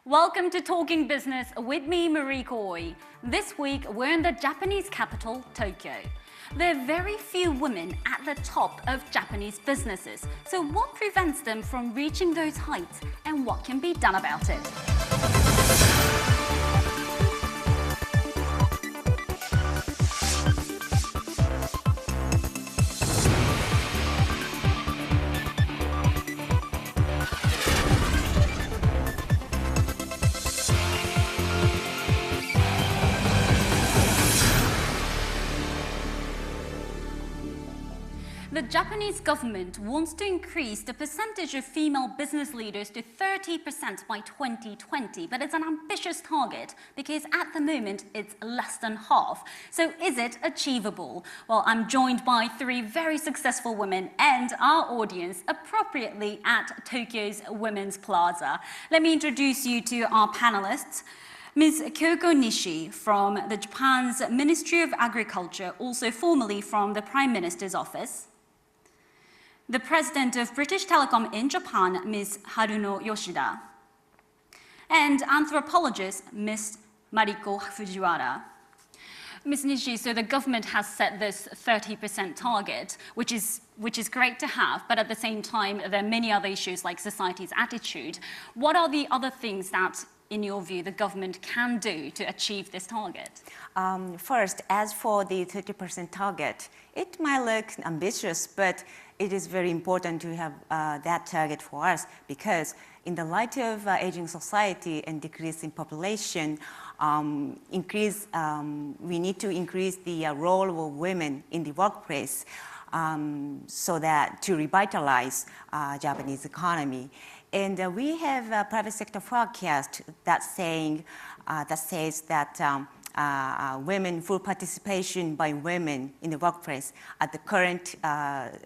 Welcome to Talking Business with me, Mariko. This week, we're in the Japanese capital, Tokyo. There are very few women at the top of Japanese businesses. So what prevents them from reaching those heights and what can be done about it? The Japanese government wants to increase the percentage of female business leaders to 30% by 2020, but it's an ambitious target because at the moment it's less than half. So is it achievable? Well, I'm joined by three very successful women and our audience appropriately at Tokyo's Women's Plaza. Let me introduce you to our panelists. Ms. Kyoko Nishi from the Japan's Ministry of Agriculture, also formerly from the Prime Minister's office. The President of British Telecom in Japan, Ms. Haruno Yoshida, and anthropologist, Ms. Mariko Fujiwara. Ms. Nishi, so the government has set this 30% target, which is great to have, but at the same time, there are many other issues like society's attitude. What are the other things that, in your view, the government can do to achieve this target? First, as for the 30% target, it might look ambitious, but it is very important to have that target for us because in the light of aging society and decrease in population, we need to increase the role of women in the workplace so that to revitalize Japanese economy. And we have a private sector forecast that says that women, full participation by women in the workplace at the current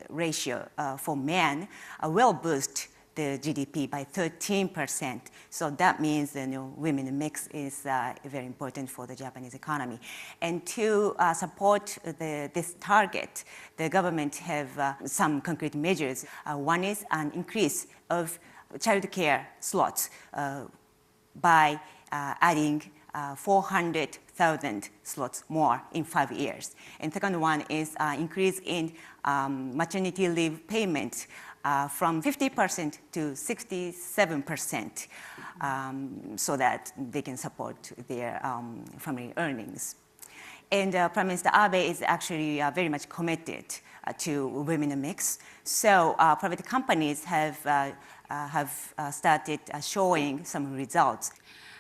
ratio for men will boost the GDP by 13%. So that means women mix is very important for the Japanese economy. And to support this target, the government have some concrete measures. One is an increase of child care slots by adding 400,000 slots more in 5 years. And second one is increase in maternity leave payment from 50% to 67% so that they can support their family earnings. And Prime Minister Abe is actually very much committed to women mix. So private companies have started showing some results.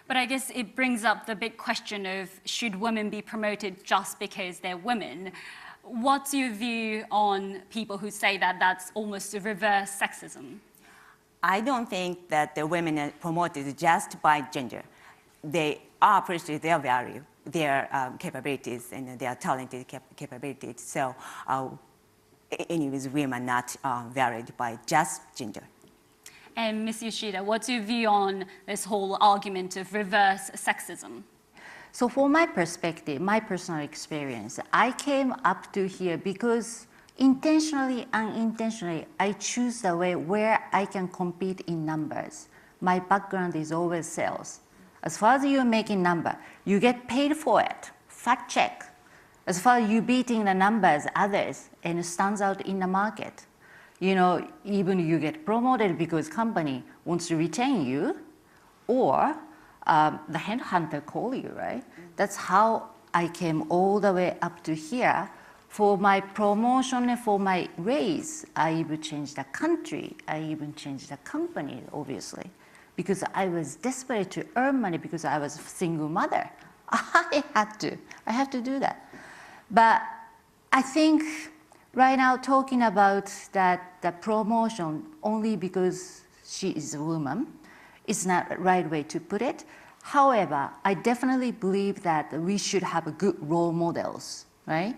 But I guess it brings up the big question of should women be promoted just because they're women? What's your view on people who say that that's almost a reverse sexism? I don't think that the women are promoted just by gender. They are appreciated their value, their capabilities, and their talented capabilities. So anyways, women are not varied by just gender. And Ms. Yoshida, what's your view on this whole argument of reverse sexism? So from my perspective, my personal experience, I came up to here because intentionally, unintentionally, I choose the way where I can compete in numbers. My background is always sales. As far as you're making number, you get paid for it, fact check. As far as you beating the numbers, others, and it stands out in the market. Even you get promoted because company wants to retain you, or the headhunter call you, right? That's how I came all the way up to here. For my promotion and for my raise, I even changed the country. I even changed the company, obviously, because I was desperate to earn money because I was a single mother. I had to do that. But I think right now, talking about that the promotion only because she is a woman is not the right way to put it. However, I definitely believe that we should have good role models, right?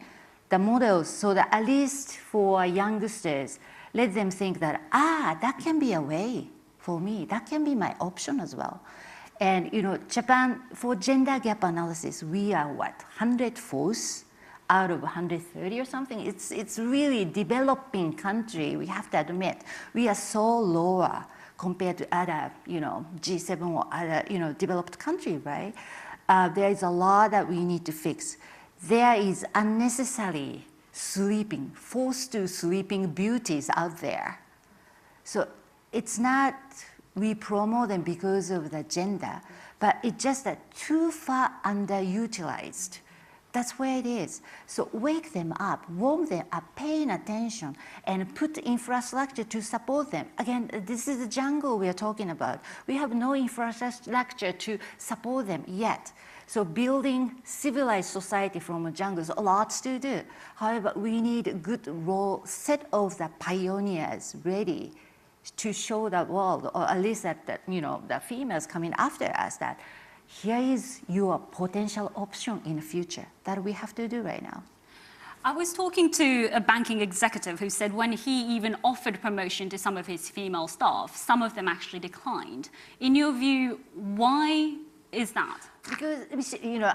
The models, so that at least for youngsters, let them think that, that can be a way for me. That can be my option as well. And Japan, for gender gap analysis, we are what, 104th? Out of 130 or something. It's really developing country, we have to admit. We are so lower compared to other, G7 or other, developed country, right? There is a lot that we need to fix. There is unnecessary sleeping, forced to sleeping beauties out there. So it's not we promote them because of the gender, but it's just that too far underutilized. That's where it is. So wake them up, warm them up, paying attention, and put infrastructure to support them. Again, this is the jungle we are talking about. We have no infrastructure to support them yet. So building civilized society from a jungle is a lot to do. However, we need a good role set of the pioneers ready to show the world, or at least that the females coming after us, that here is your potential option in the future that we have to do right now. I was talking to a banking executive who said when he even offered promotion to some of his female staff, some of them actually declined. In your view, why is that? Because,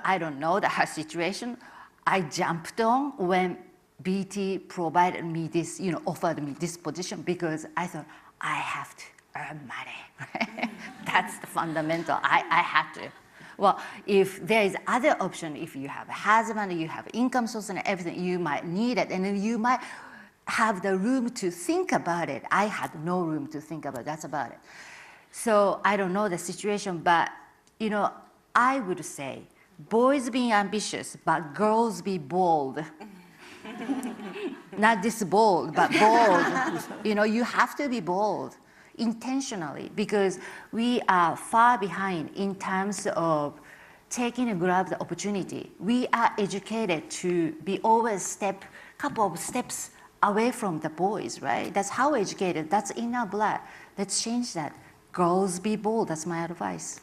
I don't know her situation. I jumped on when BT provided me this, offered me this position, because I thought, I have to earn money, right? That's the fundamental. I have to. Well, if there is other option, if you have a husband, you have income source and everything, you might need it, and then you might have the room to think about it. I had no room to think about it. That's about it. So I don't know the situation, but I would say boys being ambitious, but girls be bold. Not this bold, but bold. You have to be bold intentionally, because we are far behind in terms of taking a grab the opportunity. We are educated to be always couple of steps away from the boys, right? That's how educated, that's in our blood. Let's change that. Girls be bold, that's my advice.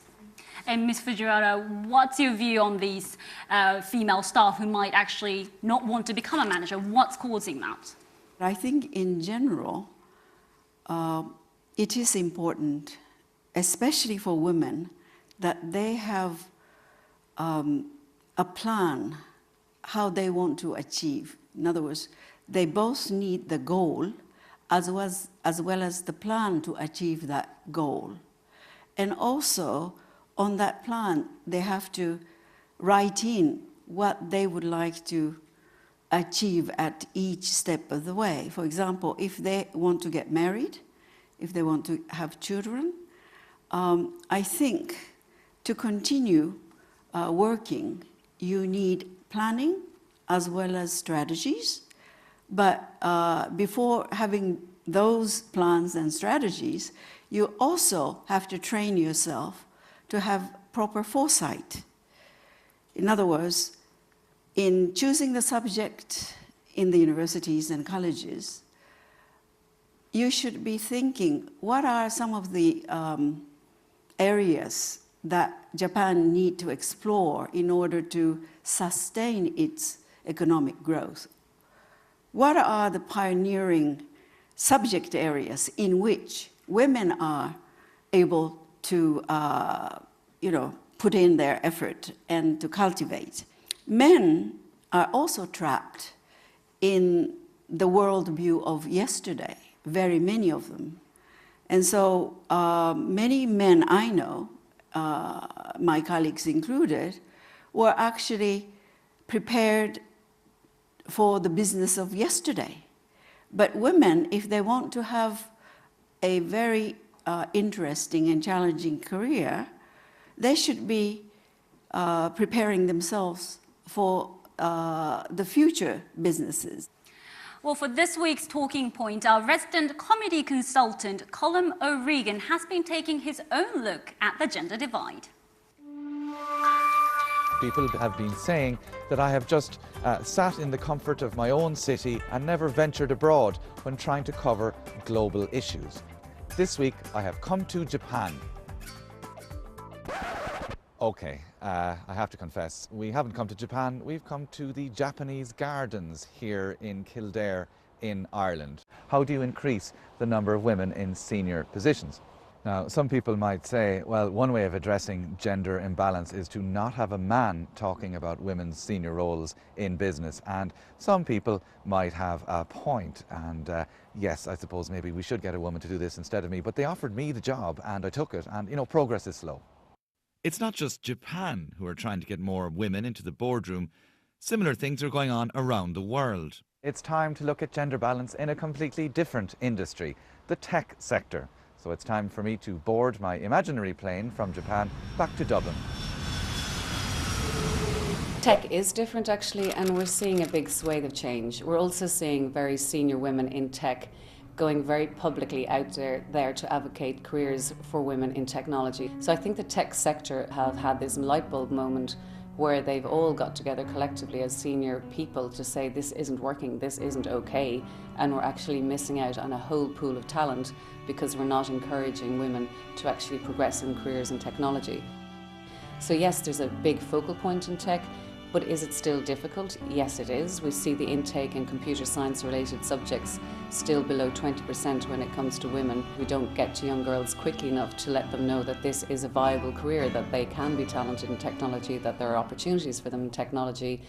And Ms. Fujiwara, what's your view on these female staff who might actually not want to become a manager? What's causing that? I think in general, it is important, especially for women, that they have a plan how they want to achieve. In other words, they both need the goal as well as the plan to achieve that goal. And also, on that plan, they have to write in what they would like to achieve at each step of the way. For example, if they want to get married, if they want to have children, I think to continue working, you need planning as well as strategies. But before having those plans and strategies, you also have to train yourself to have proper foresight. In other words, in choosing the subject in the universities and colleges, you should be thinking, what are some of the areas that Japan need to explore in order to sustain its economic growth? What are the pioneering subject areas in which women are able to put in their effort and to cultivate? Men are also trapped in the worldview of yesterday, very many of them. And so many men I know, my colleagues included, were actually prepared for the business of yesterday. But women, if they want to have a very interesting and challenging career, they should be preparing themselves for the future businesses. Well, for this week's Talking Point, our resident comedy consultant, Colm O'Regan, has been taking his own look at the gender divide. People have been saying that I have just sat in the comfort of my own city and never ventured abroad when trying to cover global issues. This week, I have come to Japan. Okay, I have to confess, we haven't come to Japan, we've come to the Japanese gardens here in Kildare in Ireland. How do you increase the number of women in senior positions? Now, some people might say, well, one way of addressing gender imbalance is to not have a man talking about women's senior roles in business. And some people might have a point. And yes, I suppose maybe we should get a woman to do this instead of me. But they offered me the job and I took it. And, you know, progress is slow. It's not just Japan who are trying to get more women into the boardroom. Similar things are going on around the world. It's time to look at gender balance in a completely different industry, the tech sector. So it's time for me to board my imaginary plane from Japan back to Dublin. Tech is different actually, and we're seeing a big swathe of change. We're also seeing very senior women in tech going very publicly out there to advocate careers for women in technology. So I think the tech sector have had this light bulb moment where they've all got together collectively as senior people to say this isn't working, this isn't okay, and we're actually missing out on a whole pool of talent because we're not encouraging women to actually progress in careers in technology. So yes, there's a big focal point in tech, but is it still difficult? Yes, it is. We see the intake in computer science related subjects still below 20% when it comes to women. We don't get to young girls quickly enough to let them know that this is a viable career, that they can be talented in technology, that there are opportunities for them in technology.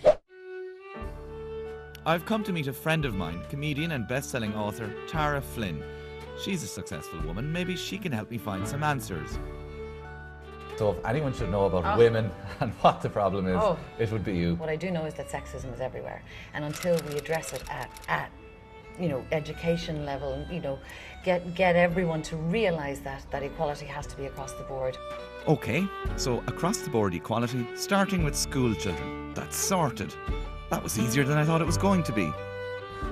I've come to meet a friend of mine, comedian and best-selling author Tara Flynn. She's a successful woman. Maybe she can help me find some answers. So if anyone should know about women and what the problem is, it would be you. What I do know is that sexism is everywhere, and until we address it at education level, get everyone to realise that equality has to be across the board. Okay, so across the board equality, starting with school children. That's sorted. That was easier than I thought it was going to be.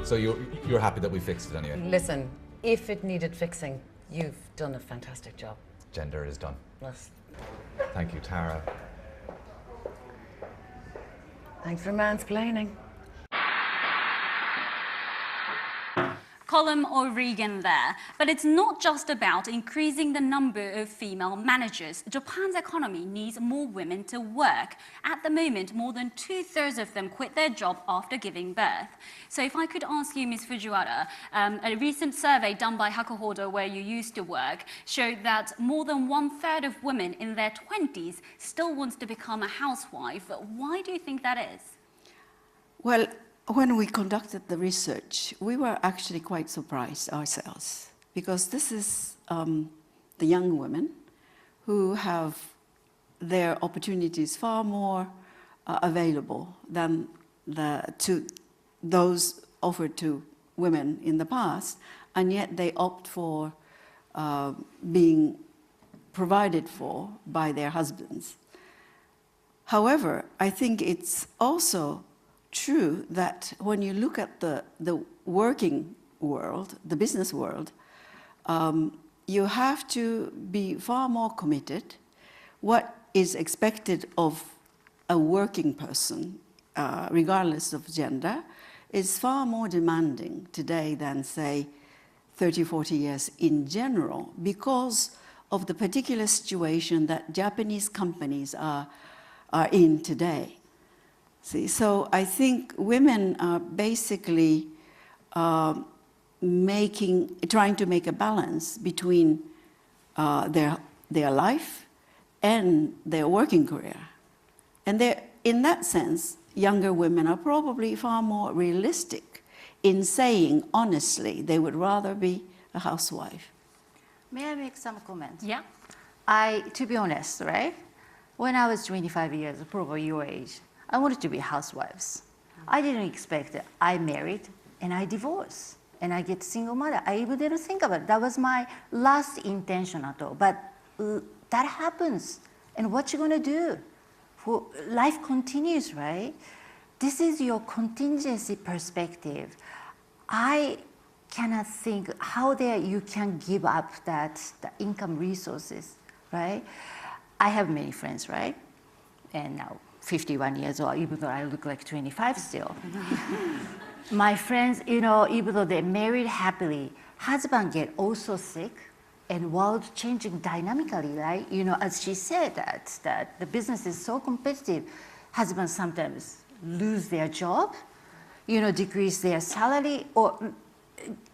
So you're happy that we fixed it anyway? Listen, if it needed fixing, you've done a fantastic job. Gender is done. Yes. Thank you, Tara. Thanks for mansplaining. Colm O'Regan there. But it's not just about increasing the number of female managers. Japan's economy needs more women to work. At the moment, more than 2/3 of them quit their job after giving birth. So if I could ask you, Ms. Fujiwara, a recent survey done by Hakuhodo, where you used to work, showed that more than 1/3 of women in their 20s still wants to become a housewife. Why do you think that is? Well, when we conducted the research, we were actually quite surprised ourselves, because this is the young women who have their opportunities far more available than to those offered to women in the past, and yet they opt for being provided for by their husbands. However, I think it's also true that when you look at the working world, the business world, you have to be far more committed. What is expected of a working person, regardless of gender, is far more demanding today than, say, 30, 40 years in general, because of the particular situation that Japanese companies are in today. See, so I think women are basically trying to make a balance between their life and their working career. And in that sense, younger women are probably far more realistic in saying, honestly, they would rather be a housewife. May I make some comments? Yeah. To be honest, right? When I was 25 years, probably your age, I wanted to be housewives. I didn't expect it. I married and I divorced and I get single mother. I even didn't think about it. That was my last intention at all. But that happens. And what you gonna do? Life continues, right? This is your contingency perspective. I cannot think how you can give up the income resources, right? I have many friends, right? And now 51 years old, even though I look like 25 still. My friends, even though they're married happily, husband get also sick, and world changing dynamically, right? As she said, that the business is so competitive, husbands sometimes lose their job, decrease their salary, or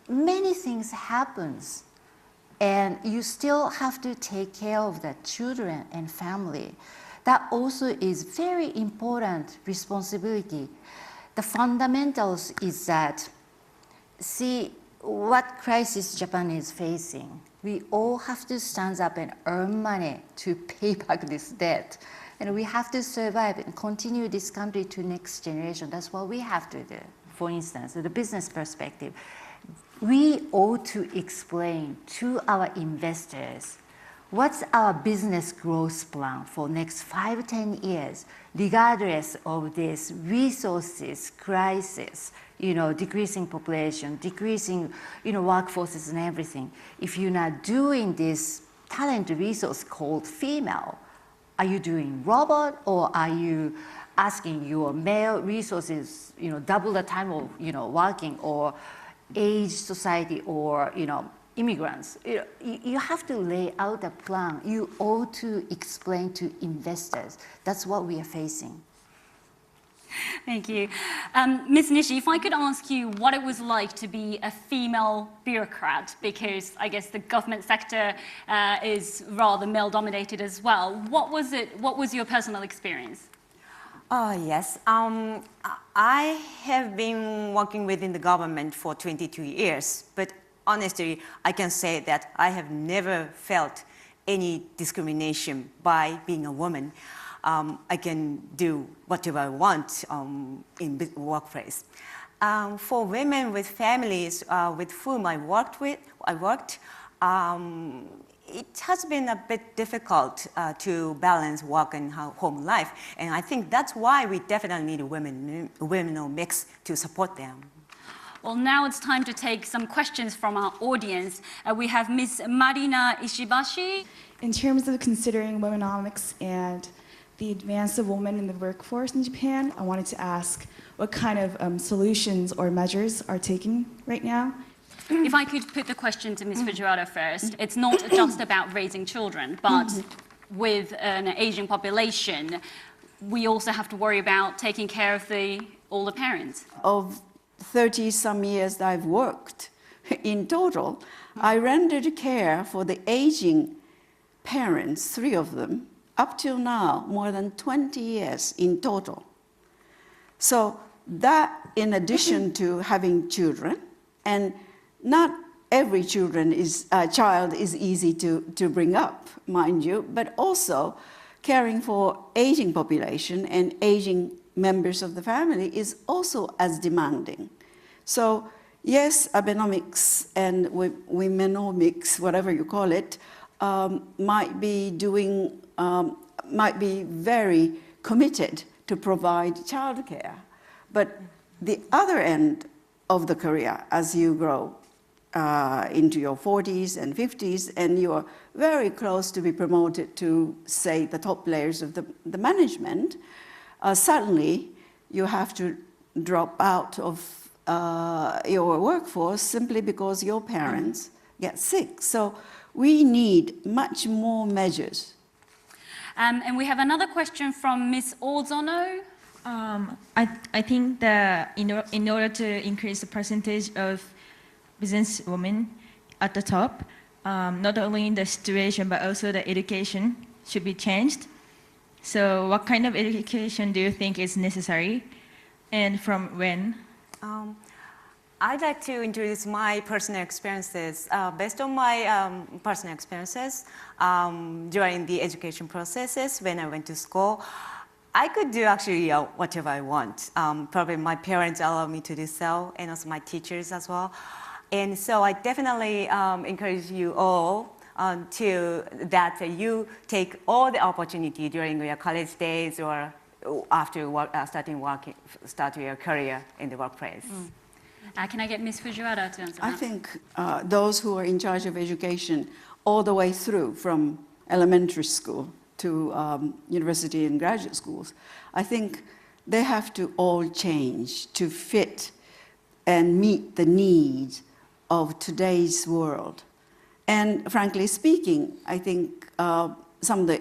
many things happens and you still have to take care of the children and family. That also is very important responsibility. The fundamentals is that, see what crisis Japan is facing. We all have to stand up and earn money to pay back this debt. And we have to survive and continue this country to next generation. That's what we have to do. For instance, the business perspective, we ought to explain to our investors what's our business growth plan for next 5-10 years, regardless of this resources crisis, decreasing population, decreasing, workforces and everything. If you're not doing this talent resource called female, are you doing robot, or are you asking your male resources, double the time of, working, or age society, or, immigrants? You have to lay out a plan. You ought to explain to investors. That's what we are facing. Thank you. Ms. Nishi, if I could ask you what it was like to be a female bureaucrat, because I guess the government sector is rather male-dominated as well. What was it? What was your personal experience? Oh, yes. I have been working within the government for 22 years, but honestly, I can say that I have never felt any discrimination by being a woman. I can do whatever I want in the workplace. For women with families with whom I worked, it has been a bit difficult to balance work and home life. And I think that's why we definitely need a women mix to support them. Well, now it's time to take some questions from our audience. We have Ms. Marina Ishibashi. In terms of considering womenomics and the advance of women in the workforce in Japan, I wanted to ask what kind of solutions or measures are taken right now? If I could put the question to Ms. Fujiwara first, it's not just about raising children, but with an aging population, we also have to worry about taking care of the older parents. Of 30-some years I've worked, in total, I rendered care for the aging parents, 3 of them, up till now, more than 20 years in total. So that, in addition to having children, and not every child is easy to bring up, mind you, but also caring for aging population and aging members of the family is also as demanding. So yes, Abenomics and womenomics, whatever you call it, might be very committed to provide childcare. But the other end of the career, as you grow into your 40s and 50s, and you are very close to be promoted to, say, the top layers of the management, suddenly you have to drop out of your workforce simply because your parents get sick. So we need much more measures. And we have another question from Ms. Ozono. I think that in order to increase the percentage of business women at the top, not only in the situation but also the education should be changed. So what kind of education do you think is necessary, and from when? I'd like to introduce my personal experiences. Based on my personal experiences during the education processes when I went to school, I could do actually whatever I want. Probably my parents allow me to do so, and also my teachers as well. And so I definitely encourage you all that you take all the opportunity during your college days or after start your career in the workplace. Can I get Ms. Fujiwara to answer that? I think those who are in charge of education all the way through from elementary school to university and graduate schools, I think they have to all change to fit and meet the needs of today's world. And frankly speaking, I think some of the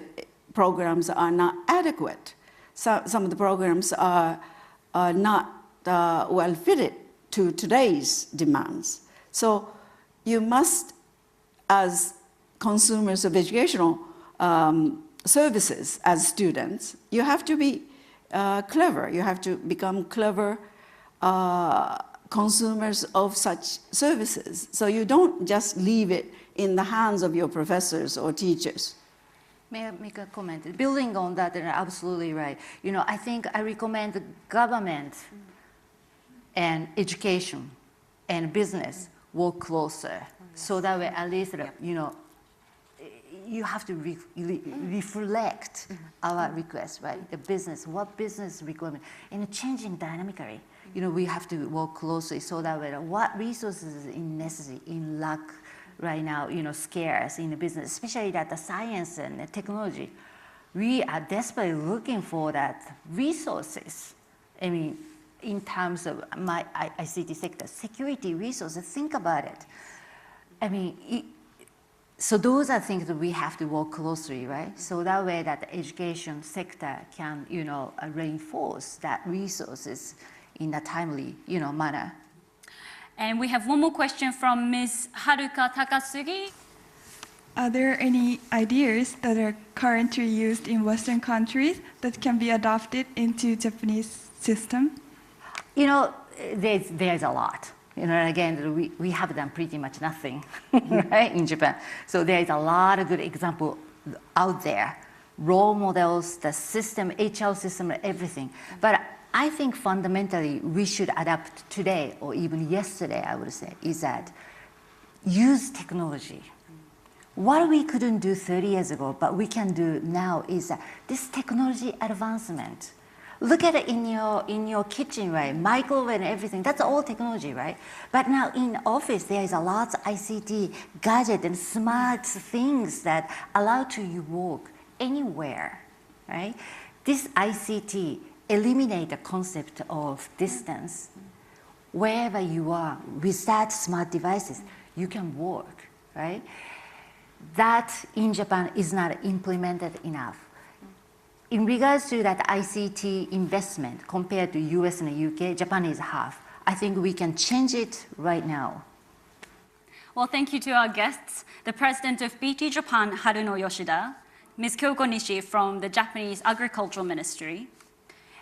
programs are not adequate. Some of the programs are not well fitted to today's demands. So you must as consumers of educational services, as students, you have to be clever. You have to become clever consumers of such services. So you don't just leave it in the hands of your professors or teachers. May I make a comment? Building on that, you're absolutely right. You know, I think I recommend the government and education and business work closer, so that way at least, you know, you have to reflect our requests, right? The business, what business requirement, and changing dynamically. You know, we have to work closely so that way what resources is necessary, in lack right now, you know, scarce in the business, especially that the science and the technology. We are desperately looking for that resources. I mean, in terms of my ICT sector, security resources, think about it. I mean, so those are things that we have to work closely, right? So that way that the education sector can, you know, reinforce that resources in a timely, you know, manner. And we have one more question from Ms. Haruka Takasugi. Are there any ideas that are currently used in Western countries that can be adopted into Japanese system? You know, there's a lot. You know, again, we have done pretty much nothing, right, in Japan. So there's a lot of good examples out there, role models, the system, HR system, everything. But I think fundamentally we should adapt today, or even yesterday, I would say, is that use technology. What we couldn't do 30 years ago, but we can do now is that this technology advancement. Look at it in your kitchen, right? Microwave and everything, that's all technology, right? But now in office, there is a lot of ICT, gadget and smart things that allow you to work anywhere, right? This ICT eliminate the concept of distance. Wherever you are, with that smart devices, you can work, right? That in Japan is not implemented enough. In regards to that ICT investment compared to US and the UK, Japan is half. I think we can change it right now. Well, thank you to our guests, the president of BT Japan, Haruno Yoshida, Ms. Kyoko Nishi from the Japanese Agricultural Ministry,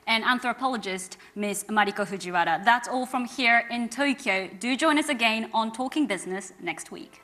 and anthropologist Ms. Mariko Fujiwara. That's all from here in Tokyo. Do join us again on Talking Business next week.